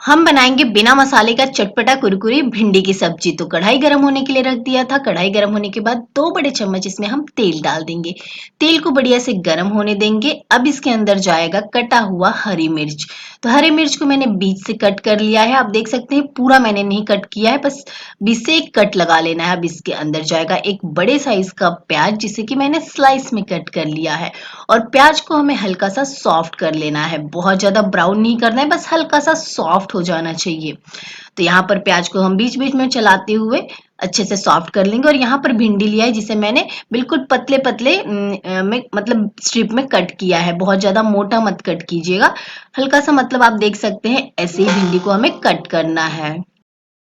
हम बनाएंगे बिना मसाले का चटपटा कुरकुरी भिंडी की सब्जी। तो कढ़ाई गर्म होने के लिए रख दिया था। कढ़ाई गर्म होने के बाद 2 बड़े चम्मच इसमें हम तेल डाल देंगे। तेल को बढ़िया से गर्म होने देंगे। अब इसके अंदर जाएगा कटा हुआ हरी मिर्च। तो हरी मिर्च को मैंने बीच से कट कर लिया है। आप देख सकते हैं पूरा मैंने नहीं कट किया है, बस बीच से एक कट लगा लेना है। अब इसके अंदर जाएगा एक बड़े साइज का प्याज, जिसे कि मैंने स्लाइस में कट कर लिया है। और प्याज को हमें हल्का सा सॉफ्ट कर लेना है, बहुत ज्यादा ब्राउन नहीं करना है, बस हल्का सा सॉफ्ट हो जाना चाहिए। तो यहाँ पर प्याज को हम बीच बीच में चलाते हुए अच्छे से सॉफ्ट कर लेंगे। और यहाँ पर भिंडी लिया है, जिसे मैंने बिल्कुल पतले पतले में मतलब स्ट्रिप में कट किया है। बहुत ज्यादा मोटा मत कट कीजिएगा, हल्का सा मतलब आप देख सकते हैं ऐसे ही भिंडी को हमें कट करना है।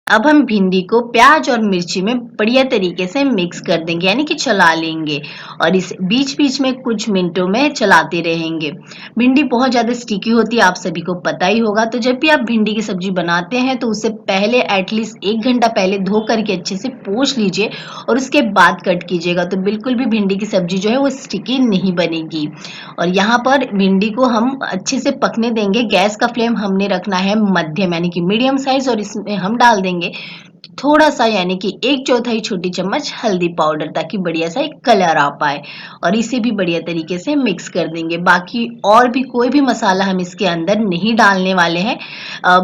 अब हम भिंडी को प्याज और मिर्ची में बढ़िया तरीके से मिक्स कर देंगे, यानी कि चला लेंगे। और इस बीच बीच में कुछ मिनटों में चलाते रहेंगे। भिंडी बहुत ज्यादा स्टिकी होती है, आप सभी को पता ही होगा। तो जब भी आप भिंडी की सब्जी बनाते हैं तो उससे पहले एटलीस्ट 1 घंटा पहले धो करके अच्छे से पोंछ लीजिए और उसके बाद कट कीजिएगा। तो बिल्कुल भी भिंडी की सब्जी जो है वो स्टिकी नहीं बनेगी। और यहाँ पर भिंडी को हम अच्छे से पकने देंगे। गैस का फ्लेम हमने रखना है मध्यम, यानी कि मीडियम साइज। और इसमें हम डाल देंगे थोड़ा सा, यानी कि 1/4 छोटी चम्मच हल्दी पाउडर, ताकि बढ़िया सा एक कलर आ पाए। और इसे भी बढ़िया तरीके से मिक्स कर देंगे। बाकी और भी कोई भी मसाला हम इसके अंदर नहीं डालने वाले हैं।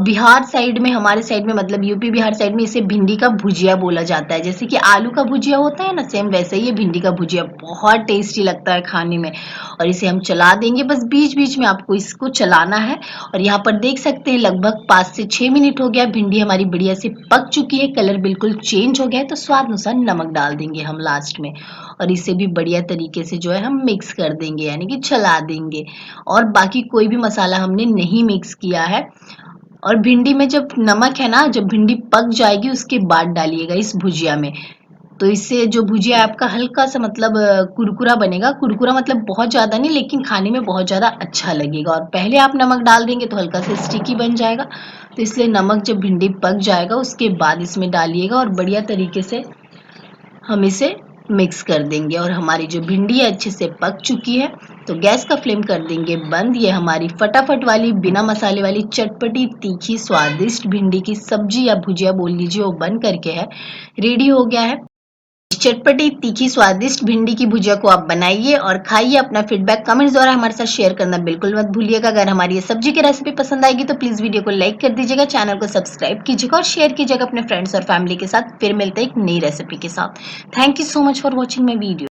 बिहार साइड में, हमारे साइड में मतलब यूपी बिहार साइड में इसे भिंडी का भुजिया बोला जाता है। जैसे कि आलू का भुजिया होता है ना, सेम वैसे ही ये भिंडी का भुजिया बहुत टेस्टी लगता है खाने में। और इसे हम चला देंगे, बस बीच बीच में आपको इसको चलाना है। और यहाँ पर देख सकते हैं लगभग 5 से 6 मिनट हो गया, भिंडी हमारी बढ़िया से पक चुकी है, कलर बिल्कुल चेंज हो गया है। तो स्वाद अनुसार नमक डाल देंगे हम लास्ट में। और इसे भी बढ़िया तरीके से जो है हम मिक्स कर देंगे, यानी कि चला देंगे। और बाकी कोई भी मसाला हमने नहीं मिक्स किया है। और भिंडी में जब नमक है ना, जब भिंडी पक जाएगी उसके बाद डालिएगा इस भुजिया में। तो इससे जो भुजिया आपका हल्का सा मतलब कुरकुरा बनेगा। कुरकुरा मतलब बहुत ज्यादा नहीं, लेकिन खाने में बहुत ज्यादा अच्छा लगेगा। और पहले आप नमक डाल देंगे तो हल्का सा स्टिकी बन जाएगा। तो इसलिए नमक जब भिंडी पक जाएगा उसके बाद इसमें डालिएगा और बढ़िया तरीके से हम इसे मिक्स कर देंगे। और हमारी जो भिंडी है अच्छे से पक चुकी है। तो गैस का फ्लेम कर देंगे बंद। ये हमारी फटाफट वाली बिना मसाले वाली चटपटी तीखी स्वादिष्ट भिंडी की सब्जी या भुजिया बोल लीजिए, वो बन करके है रेडी हो गया है। चटपटी तीखी स्वादिष्ट भिंडी की भुजिया को आप बनाइए और खाइए। अपना फीडबैक कमेंट्स द्वारा हमारे साथ शेयर करना बिल्कुल मत भूलिएगा। अगर हमारी ये सब्जी की रेसिपी पसंद आएगी तो प्लीज वीडियो को लाइक कर दीजिएगा, चैनल को सब्सक्राइब कीजिएगा और शेयर कीजिएगा अपने फ्रेंड्स और फैमिली के साथ। फिर मिलते हैं एक नई रेसिपी के साथ। Thank you so much for watching my video.